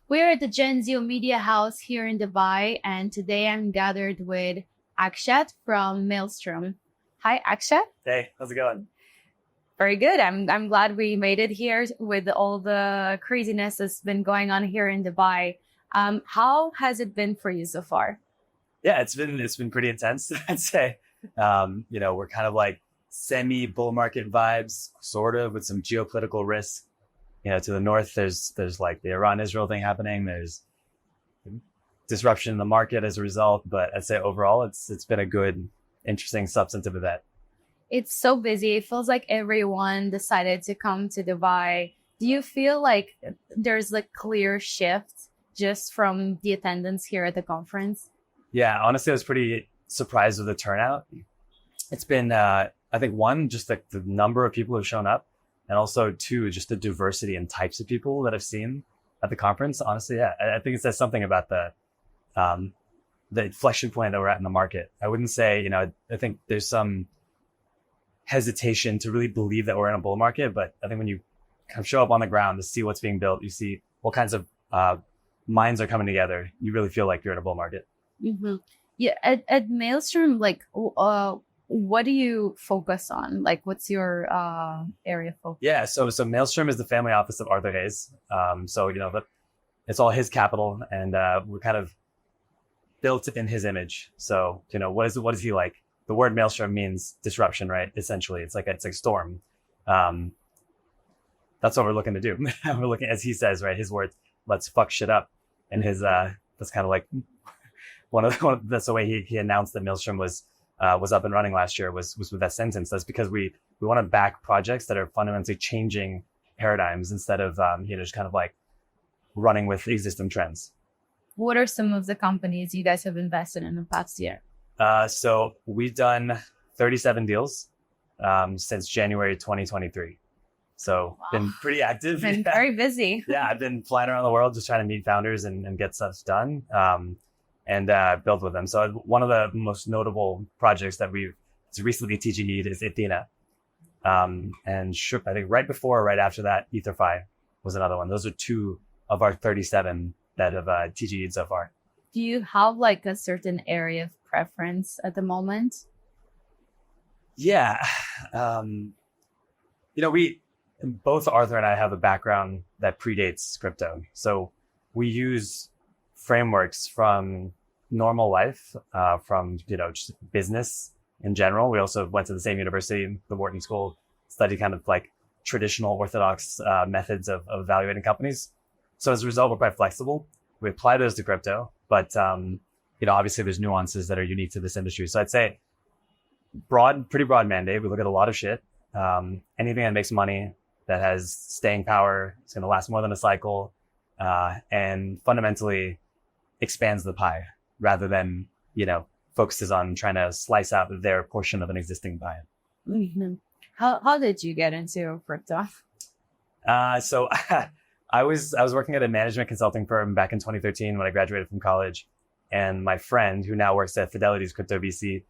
We're at the Genzio Media House here in Dubai, and today I'm gathered with Akshat from Maelstrom. Hi, Akshat. Hey, how's it going? Very good. I'm glad we made it here with all the craziness that's been going on here in Dubai. How has it been for you so far? Yeah, it's been pretty intense, I'd say. We're kind of like semi bull market vibes, sort of, with some geopolitical risk. To the north, there's like the Iran-Israel thing happening. There's disruption in the market as a result, but I'd say overall, it's been a good, interesting, substantive event. It's so busy. It feels like everyone decided to come to Dubai. Do you feel like there's a clear shift just from the attendance here at the conference? Yeah, honestly, I was pretty surprised with the turnout. It's been, I think, one, just the number of people who've shown up, and also two, just the diversity and types of people that I've seen at the conference. Honestly, yeah, I think it says something about the inflection point that we're at in the market. I wouldn't say, I think there's some hesitation to really believe that we're in a bull market, but I think when you kind of show up on the ground to see what's being built, you see what kinds of minds are coming together, you really feel like you're in a bull market. Mm-hmm. Yeah, at Maelstrom, what do you focus on? Like, what's your area of focus? Yeah, so Maelstrom is the family office of Arthur Hayes. It's all his capital, and we're kind of built in his image. So, what is he like? The word Maelstrom means disruption, right? Essentially, it's like storm. That's what we're looking to do. We're looking, as he says, right? His words, let's fuck shit up. And his that's kind of like that's the way he announced that Maelstrom was up and running last year was with that sentence. That's because we want to back projects that are fundamentally changing paradigms instead of just kind of like running with existing trends. What are some of the companies you guys have invested in the past year? So we've done 37 deals since January 2023. So wow. Been pretty active. Been very busy. Yeah, I've been flying around the world just trying to meet founders and get stuff done and build with them. So one of the most notable projects that we've recently TGE'd is Athena. And I think right before or right after that, EtherFi was another one. Those are two of our 37 that have TGE'd so far. Do you have like a certain area of preference at the moment? Yeah. Both Arthur and I have a background that predates crypto. So we use frameworks from normal life, from, just business in general. We also went to the same university, the Wharton School, studied kind of like traditional orthodox methods of evaluating companies. So as a result, we're quite flexible. We apply those to crypto, but, obviously there's nuances that are unique to this industry. So I'd say pretty broad mandate. We look at a lot of shit. Anything that makes money, that has staying power, it's going to last more than a cycle, and fundamentally expands the pie rather than, focuses on trying to slice out their portion of an existing pie. Mm-hmm. How did you get into crypto? So I was working at a management consulting firm back in 2013 when I graduated from college, and my friend, who now works at Fidelity's crypto VC,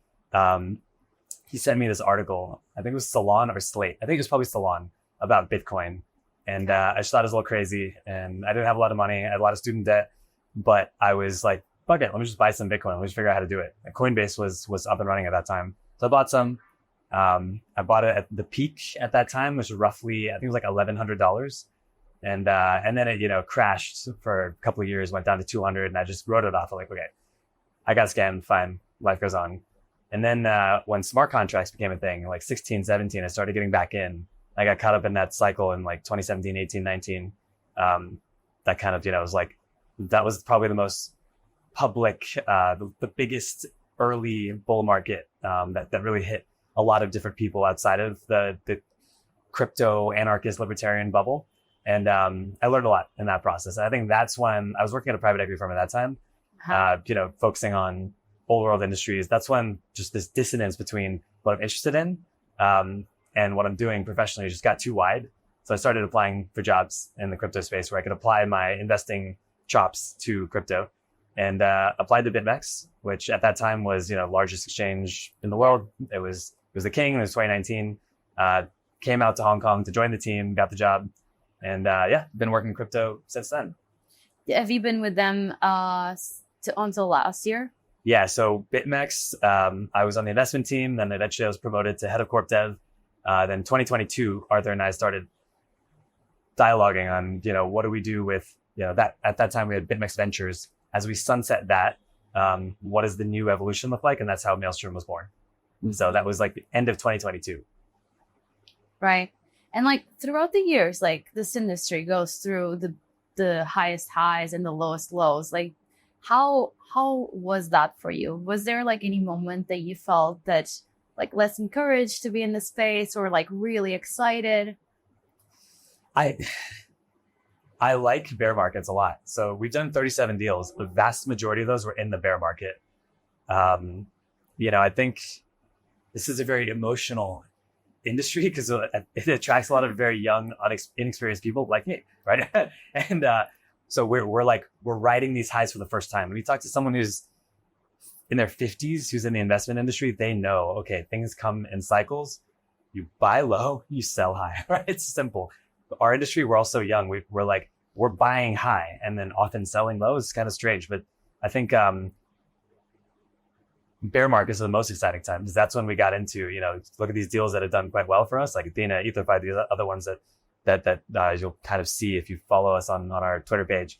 he sent me this article. I think it was Salon or Slate. I think it was probably Salon, about Bitcoin. And I just thought it was a little crazy. And I didn't have a lot of money. I had a lot of student debt. But I was like, fuck it, let me just buy some Bitcoin. Let me just figure out how to do it. And Coinbase was up and running at that time. So I bought some. I bought it at the peak at that time, which was roughly, I think it was like $1,100. And then it, crashed for a couple of years, went down to 200. And I just wrote it off. I'm like, okay, I got scammed. Fine. Life goes on. And then when smart contracts became a thing, like 16, 17, I started getting back in. I got caught up in that cycle in like 2017, 18, 19. That kind of, was like, that was probably the most public, the biggest early bull market that really hit a lot of different people outside of the crypto anarchist libertarian bubble. And I learned a lot in that process. And I think that's when I was working at a private equity firm at that time, focusing on old world industries. That's when just this dissonance between what I'm interested in and what I'm doing professionally just got too wide. So I started applying for jobs in the crypto space where I could apply my investing chops to crypto, and applied to BitMEX, which at that time was, largest exchange in the world. It was the king. It was 2019. Came out to Hong Kong to join the team, got the job, and been working crypto since then. Have you been with them until last year? Yeah, so BitMEX, I was on the investment team, then eventually I was promoted to head of corp dev. Then 2022, Arthur and I started dialoguing on, what do we do with, that at that time we had BitMEX Ventures. As we sunset that, what does the new evolution look like? And that's how Maelstrom was born. So that was like the end of 2022. Right. And like throughout the years, like this industry goes through the highest highs and the lowest lows. Like how was that for you? Was there like any moment that you felt that like less encouraged to be in the space or like really excited? I like bear markets a lot. So we've done 37 deals. The vast majority of those were in the bear market. I think this is a very emotional industry because it attracts a lot of very young, inexperienced people like me, right? And so we're riding these highs for the first time. When you talk to someone who's in their 50s, who's in the investment industry, they know, okay, things come in cycles. You buy low, you sell high, right? It's simple. Our industry, we're also young. We're buying high and then often selling low is kind of strange. But I think bear markets are the most exciting time because that's when we got into, look at these deals that have done quite well for us, like Athena, Ether, the other ones that you'll kind of see if you follow us on our Twitter page.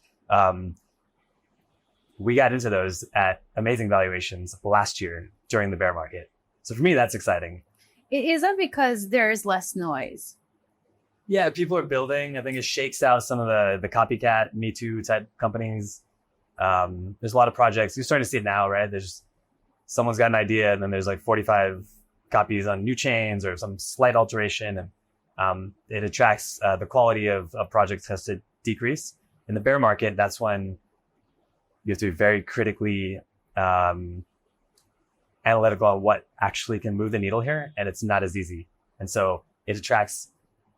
We got into those at amazing valuations last year during the bear market. So for me, that's exciting. Is that because there's less noise? Yeah, people are building. I think it shakes out some of the copycat, Me Too type companies. There's a lot of projects. You're starting to see it now, right? Someone's got an idea and then there's like 45 copies on new chains or some slight alteration. And it attracts the quality of projects has to decrease. In the bear market, that's when you have to be very critically analytical on what actually can move the needle here. And it's not as easy. And so it attracts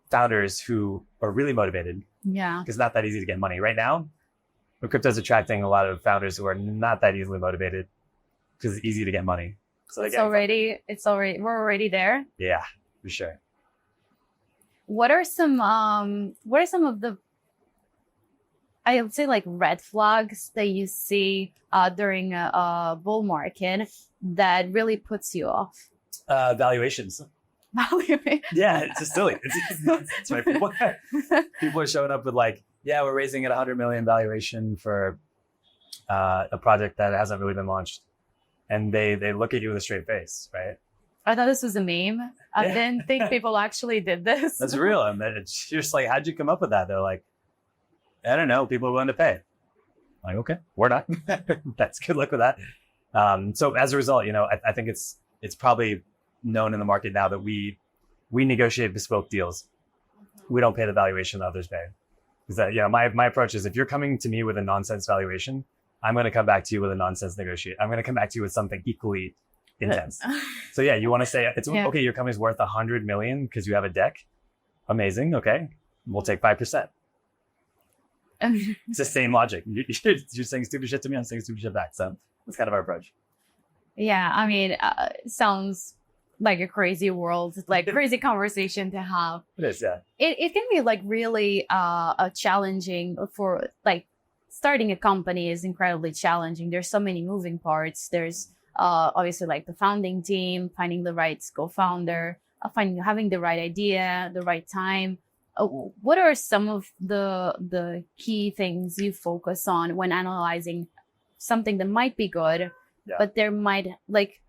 founders who are really motivated. Yeah. Because it's not that easy to get money. Right now, crypto is attracting a lot of founders who are not that easily motivated because it's easy to get money. So we're already there. Yeah, for sure. What are some of the, I would say like red flags that you see during a bull market that really puts you off? Valuations. Yeah, it's just silly. It's right. People are showing up with like, yeah, we're raising at 100 million valuation for a project that hasn't really been launched. And they look at you with a straight face, right? I thought this was a meme. I didn't think people actually did this. That's real. And it's just like, how'd you come up with that? They're like, I don't know. People are willing to pay. I'm like, okay, we're not. That's good luck with that. So as a result, I think it's probably known in the market now that we negotiate bespoke deals. We don't pay the valuation that others pay. Because my approach is if you're coming to me with a nonsense valuation, I'm going to come back to you with a nonsense negotiate. I'm going to come back to you with something equally intense. So yeah, you want to say okay, your company's worth 100 million because you have a deck. Amazing. Okay. We'll take 5%. It's the same logic. You're saying stupid shit to me. I'm saying stupid shit back. So that's kind of our approach. Yeah. I mean, it sounds like a crazy world, like crazy conversation to have. It is. Yeah. It can be like really challenging for like starting a company is incredibly challenging. There's so many moving parts. There's obviously like the founding team, finding the right co-founder, having the right idea, the right time. What are some of the key things you focus on when analyzing something that might be good, but there might like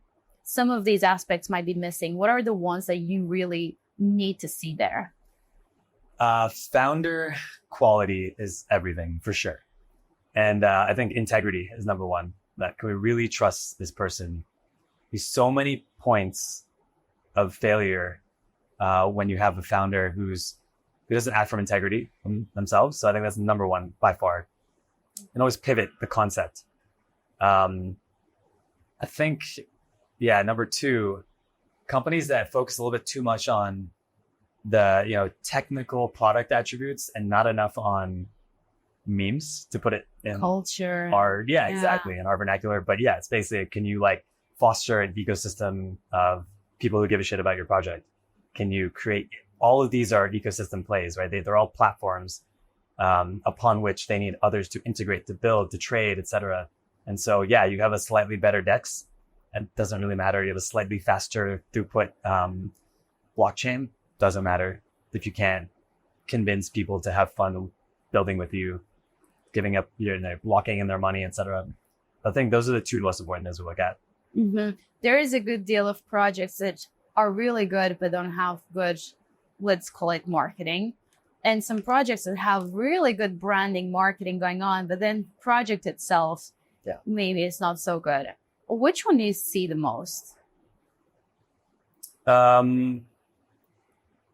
some of these aspects might be missing? What are the ones that you really need to see there? Founder quality is everything for sure. And I think integrity is number one. That can we really trust this person? There's so many points of failure when you have a founder who doesn't act from integrity themselves. So I think that's number one by far. And always pivot the concept. I think, number two, companies that focus a little bit too much on the technical product attributes and not enough on memes, to put it in culture. Exactly, in our vernacular. But yeah, it's basically, can you like foster an ecosystem of people who give a shit about your project? Can you create all of these are ecosystem plays, right? They're all platforms. upon which they need others to integrate, to build, to trade, etc. And so, yeah, you have a slightly better DEX. It doesn't really matter. You have a slightly faster throughput blockchain. Doesn't matter if you can't convince people to have fun building with you, giving up, locking in their money, etc. I think those are the two most important as we look at. Mm-hmm. There is a good deal of projects that are really good but don't have good, let's call it, marketing, and some projects that have really good branding, marketing going on, but then project itself, maybe it's not so good. Which one do you see the most? Well,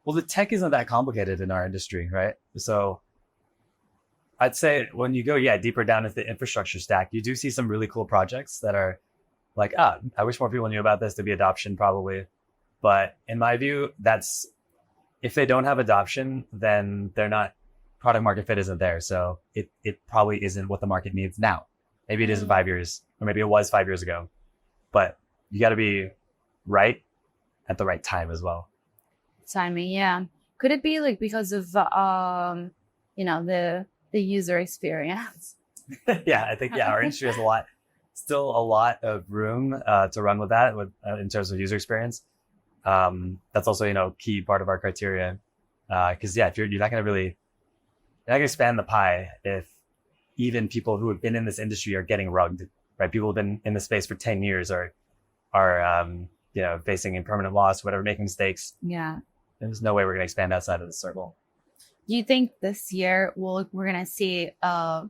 the tech isn't that complicated in our industry, right? So I'd say when you go, deeper down into the infrastructure stack, you do see some really cool projects that are like, I wish more people knew about this. To be adoption probably. But in my view, that's, if they don't have adoption, then they're not, product market fit isn't there. So it probably isn't what the market needs now. Maybe it is in 5 years, or maybe it was 5 years ago, but you got to be right at the right time as well. Timing, yeah. Could it be like because of the user experience? Yeah, I think our industry has still a lot of room to run with that, in terms of user experience. That's also key part of our criteria, because if you're not going to expand the pie if even people who have been in this industry are getting rugged, right? People who've been in the space for 10 years are facing impermanent loss, whatever, making mistakes. Yeah. There's no way we're going to expand outside of the circle. Do you think this year we're going to see a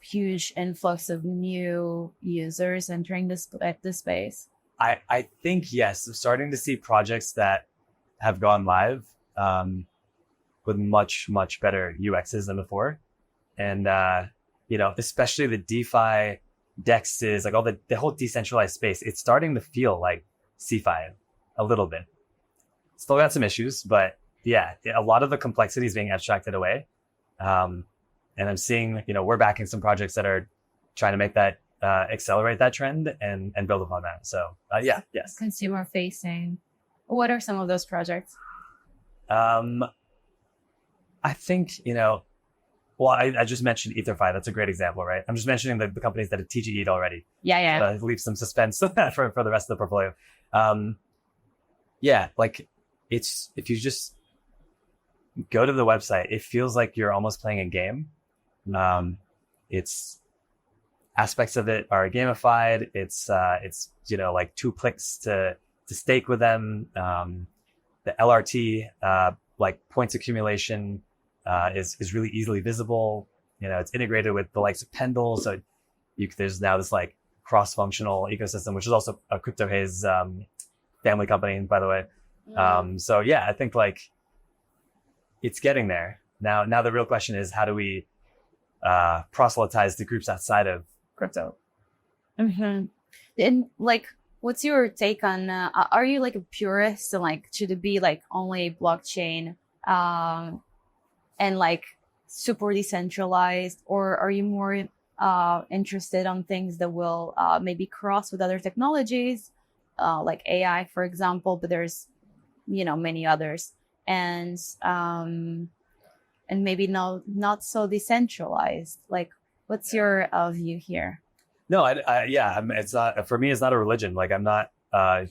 huge influx of new users entering this space? I think, yes. I'm starting to see projects that have gone live with much, much better UXs than before. And, especially the DeFi DEXs, like all the whole decentralized space, it's starting to feel like CeFi a little bit. Still got some issues, but yeah, a lot of the complexity is being abstracted away. And I'm seeing, we're backing some projects that are trying to make that, accelerate that trend and build upon that. So, yes. Consumer facing. What are some of those projects? I think, I just mentioned EtherFi. That's a great example, right? I'm just mentioning the companies that have TGE'd already. Yeah. Leave some suspense for the rest of the portfolio. It's, if you just go to the website, it feels like you're almost playing a game. It's aspects of it are gamified. It's like 2 clicks to stake with them. The LRT, like points accumulation, is really easily visible. It's integrated with the likes of Pendle. So there's now this like cross-functional ecosystem, which is also a CryptoHaze family company, by the way. So yeah, I think like it's getting there. Now the real question is, how do we proselytize the groups outside of crypto? Mm-hmm. And like, what's your take on, are you like a purist, and like, should it be like only blockchain and like super decentralized, or are you more interested on things that will maybe cross with other technologies, like AI, for example, but there's many others, and maybe not so decentralized? Like, what's your view here? No, it's not, for me, it's not a religion. Like, I'm not a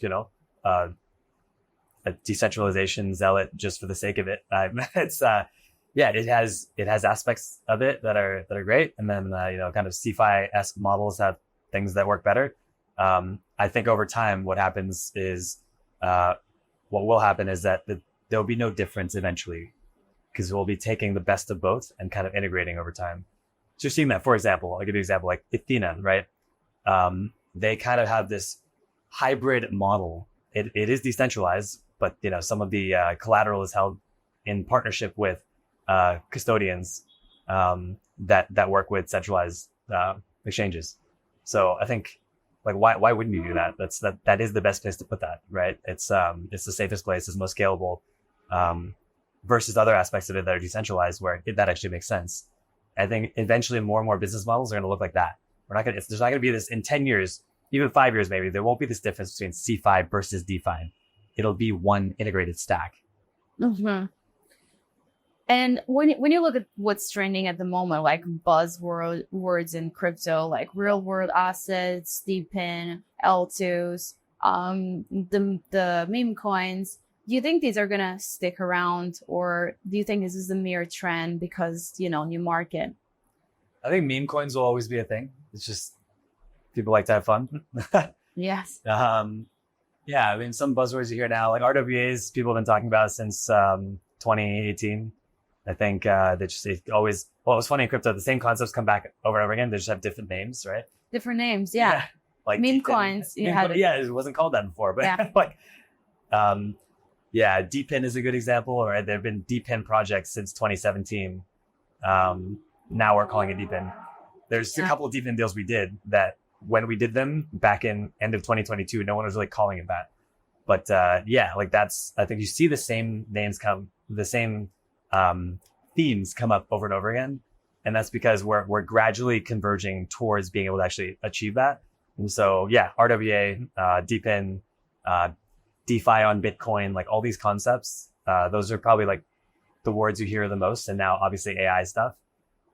decentralization zealot just for the sake of it. It has aspects of it that are great, and then kind of CeFi-esque models have things that work better. I think over time, what will happen is that there'll be no difference eventually, because we'll be taking the best of both and kind of integrating over time. So you're seeing that, for example, I'll give you an example, like Athena, right? They kind of have this hybrid model. It is decentralized, but some of the collateral is held in partnership with custodians that work with centralized exchanges. So I think, like, why wouldn't you do that? That is the best place to put that, right? It's the safest place, it's most scalable, versus other aspects of it that are decentralized, where that actually makes sense. I think eventually more and more business models are going to look like that. There's not going to be this in 10 years, even 5 years, maybe. There won't be this difference between CeFi versus DeFi. It'll be one integrated stack. Mm-hmm. And when you look at what's trending at the moment, like buzzword words in crypto, like real world assets, DePIN, L2s, the meme coins, do you think these are gonna stick around, or do you think this is a mere trend because new market? I think meme coins will always be a thing. It's just people like to have fun. Yes. Yeah, I mean, some buzzwords you hear now, like RWAs, people have been talking about since 2018. I think it always, well, it was funny in crypto, the same concepts come back over and over again. They just have different names, right? Different names, yeah. Like meme coins. Yeah, it wasn't called that before, but Yeah. like, DePIN is a good example, right? There have been DePIN projects since 2017. Now we're calling it DePIN. There's a couple of DePIN deals we did that when we did them back in end of 2022, no one was really calling it that. But like I think you see the same names the same themes come up over and over again. And that's because we're gradually converging towards being able to actually achieve that. And so, RWA, DePIN, DeFi on Bitcoin, like all these concepts, those are probably like the words you hear the most. And now obviously AI stuff.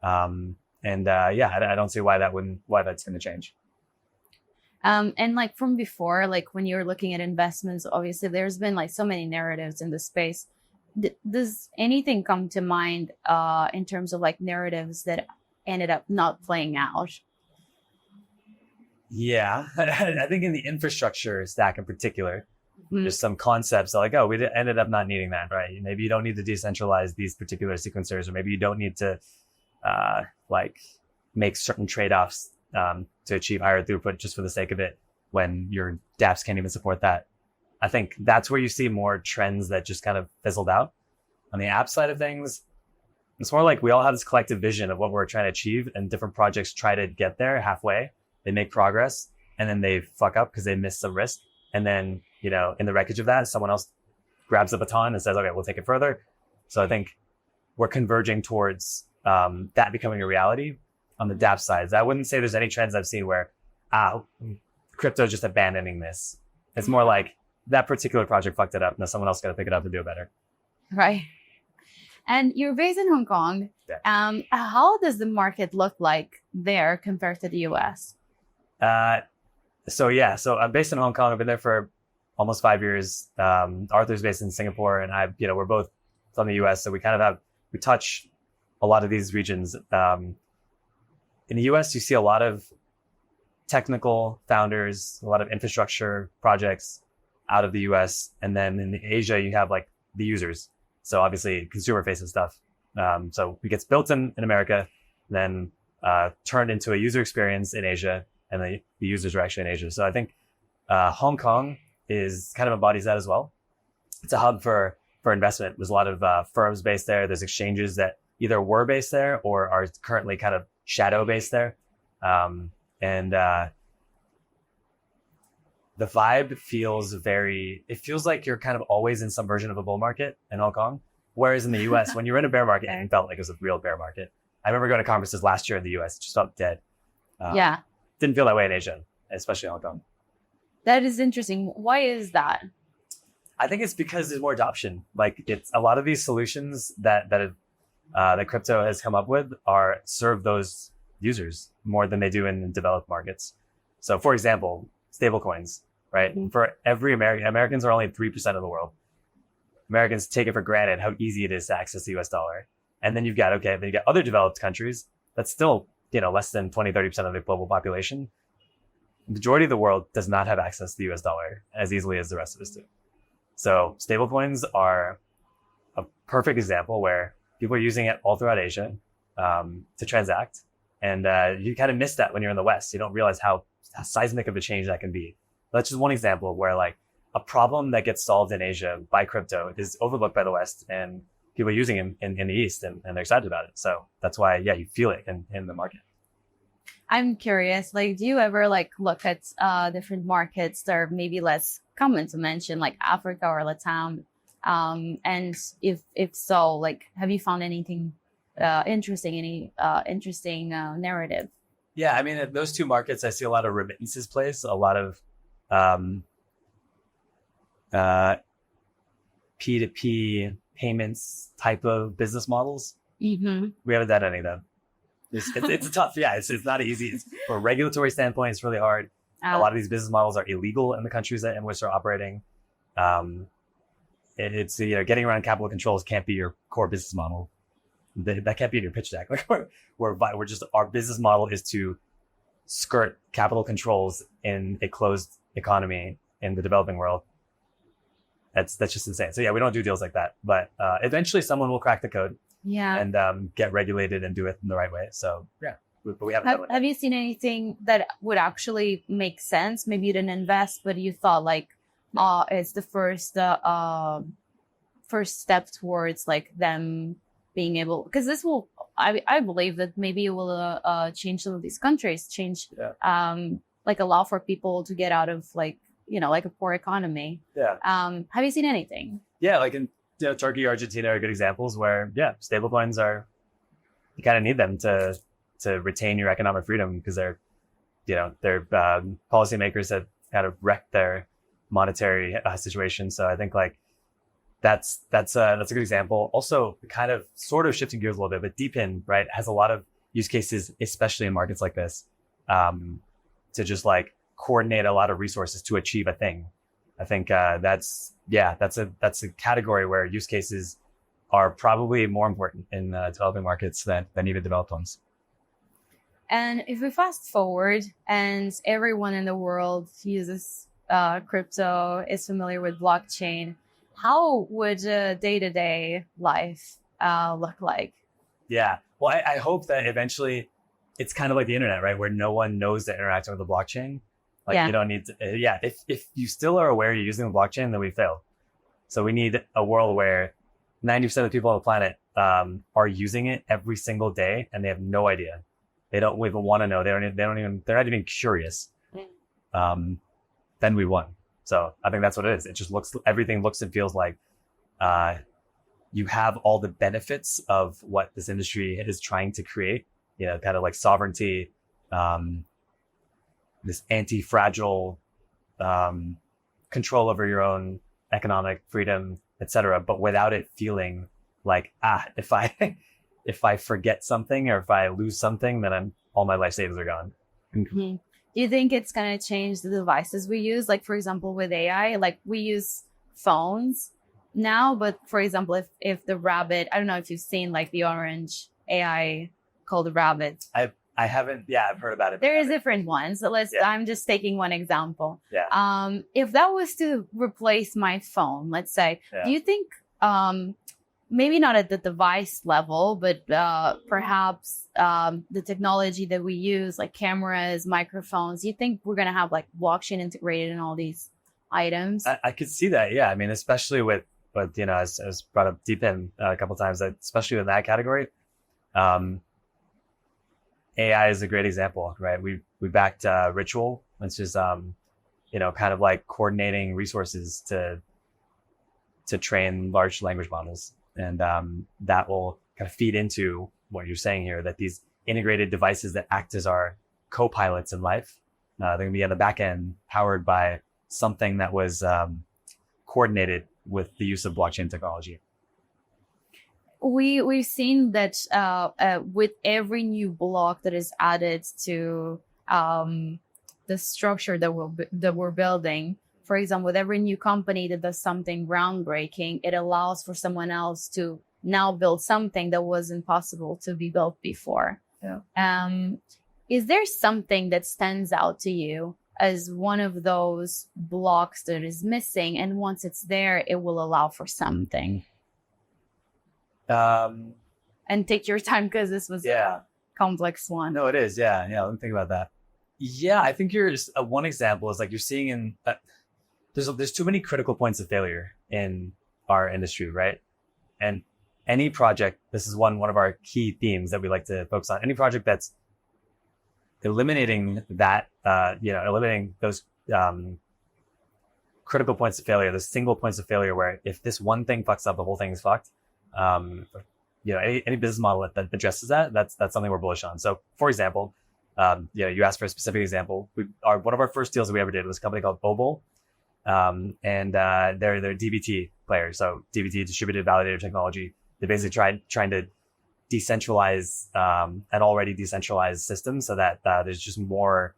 I don't see why that's going to change. And like from before, like when you're looking at investments, obviously there's been like so many narratives in the space. Does anything come to mind in terms of like narratives that ended up not playing out? Yeah, I think in the infrastructure stack in particular, there's some concepts that like, oh, we ended up not needing that, right? Maybe you don't need to decentralize these particular sequencers, or maybe you don't need to make certain trade-offs to achieve higher throughput just for the sake of it when your dApps can't even support that. I think that's where you see more trends that just kind of fizzled out. On the app side of things, it's more like we all have this collective vision of what we're trying to achieve, and different projects try to get there halfway. They make progress and then they fuck up because they missed some risk. And then, in the wreckage of that, someone else grabs the baton and says, okay, we'll take it further. So I think we're converging towards that becoming a reality on the dApp side. I wouldn't say there's any trends I've seen where crypto is just abandoning this. It's more like that particular project fucked it up. Now someone else got to pick it up and do it better. Right. And you're based in Hong Kong. Yeah. How does the market look like there compared to the US? So I'm based in Hong Kong. I've been there for almost 5 years. Arthur's based in Singapore, and we're both from the US. So we touch a lot of these regions. In the US, you see a lot of technical founders, a lot of infrastructure projects out of the US. And then in Asia, you have like the users. So obviously consumer facing stuff. So it gets built in America, then turned into a user experience in Asia, and the users are actually in Asia. So I think Hong Kong is kind of embodies that as well. It's a hub for investment. There's a lot of firms based there. There's exchanges that either were based there or are currently kind of shadow based there. The vibe feels like you're kind of always in some version of a bull market in Hong Kong. Whereas in the US, when you're in a bear market, it felt like it was a real bear market. I remember going to conferences last year in the US, it just felt dead. Didn't feel that way in Asia, especially Hong Kong. That is interesting. Why is that? I think it's because there's more adoption. Like it's a lot of these solutions that crypto has come up with serve those users more than they do in developed markets. So for example, stablecoins, right? Mm-hmm. For every Americans are only 3% of the world. Americans take it for granted how easy it is to access the US dollar. And then you've got other developed countries that's still, less than 20, 30% of the global population. The majority of the world does not have access to the US dollar as easily as the rest of us do. So stablecoins are a perfect example where people are using it all throughout Asia to transact. And you kind of miss that when you're in the West. You don't realize how seismic of a change that can be. That's just one example where like a problem that gets solved in Asia by crypto is overlooked by the West, and people are using it in the East, and they're excited about it. So that's why, you feel it in the market. I'm curious, like, do you ever like look at different markets that are maybe less common to mention, like Africa or Latam? And if so, like, have you found anything interesting narrative? Yeah, I mean, at those two markets, I see a lot of remittances place, a lot of P2P payments type of business models. Mm-hmm. We haven't done any of them. It's a tough, it's not easy. From a regulatory standpoint, it's really hard. A lot of these business models are illegal in the countries in which they're operating. It's getting around capital controls can't be your core business model. That can't be in your pitch deck. Like we're just, our business model is to skirt capital controls in a closed economy in the developing world. That's just insane. So yeah, we don't do deals like that. But eventually, someone will crack the code. Yeah. And get regulated and do it in the right way. So yeah, but we haven't. Have you seen anything that would actually make sense? Maybe you didn't invest, but you thought like, it's the first step towards like them being able, because this will, I believe that maybe it will change some of these countries, like allow for people to get out of like, like a poor economy. Yeah. Have you seen anything? Yeah, like in Turkey, Argentina are good examples where stablecoins are, you kind of need them to retain your economic freedom because their policymakers have kind of wrecked their monetary situation. So I think like that's a good example. Also, kind of sort of shifting gears a little bit, but DeepIn, right, has a lot of use cases, especially in markets like this, to just like coordinate a lot of resources to achieve a thing. I think that's a category where use cases are probably more important in developing markets than even developed ones. And if we fast forward and everyone in the world uses crypto, is familiar with blockchain, how would a day-to-day life look like? Yeah. Well, I hope that eventually it's kind of like the internet, right? Where no one knows that interacting with the blockchain. Like you don't need to, if you still are aware you're using the blockchain, then we failed. So we need a world where 90% of the people on the planet are using it every single day and they have no idea. They don't even want to know. They're not even curious. Then we won. So I think that's what it is. It just everything looks and feels like you have all the benefits of what this industry is trying to create, kind of like sovereignty, this anti-fragile control over your own economic freedom, etc., but without it feeling like, if I forget something or if I lose something, then all my life savings are gone. Mm-hmm. Do you think it's going to change the devices we use? Like, for example, with AI, like we use phones now, but for example, if the rabbit, I don't know if you've seen like the orange AI called Rabbit. I haven't. Yeah, I've heard about it. There is different ones. So I'm just taking one example. Yeah. If that was to replace my phone, let's say, do you think, maybe not at the device level, but perhaps the technology that we use, like cameras, microphones, do you think we're going to have like blockchain integrated in all these items? I could see that. Yeah. I mean, especially with as brought up DeepIn a couple of times, especially in that category. AI is a great example, right? We backed Ritual, which is kind of like coordinating resources to train large language models, and that will kind of feed into what you're saying here, that these integrated devices that act as our co-pilots in life, they're going to be on the back end powered by something that was coordinated with the use of blockchain technology. We've seen that with every new block that is added to the structure that we're building, for example, with every new company that does something groundbreaking, it allows for someone else to now build something that wasn't possible to be built before. Yeah. Is there something that stands out to you as one of those blocks that is missing, and once it's there, it will allow for something? And take your time, because this was a complex one. No, it is. Yeah. Let me think about that. Yeah, I think one example is like you're seeing in there's too many critical points of failure in our industry, right? And any project, this is one of our key themes that we like to focus on. Any project that's eliminating that, eliminating those critical points of failure, those single points of failure, where if this one thing fucks up, the whole thing is fucked. Any business model that addresses that's something we're bullish on. So, for example, you asked for a specific example. One of our first deals that we ever did was a company called Bobo. They're DVT players. So DVT, distributed validator technology. They basically trying to decentralize an already decentralized system so that there's just more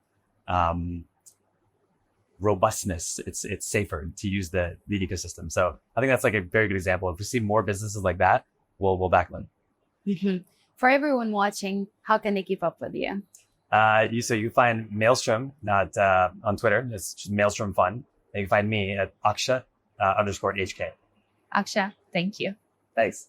robustness. It's safer to use the ecosystem. So I think that's like a very good example. If we see more businesses like that, we'll back them. For everyone watching, how can they keep up with you? You find Maelstrom on Twitter. It's just Maelstrom Fun. And you can find me at Akshat _HK. Akshat, thank you. Thanks.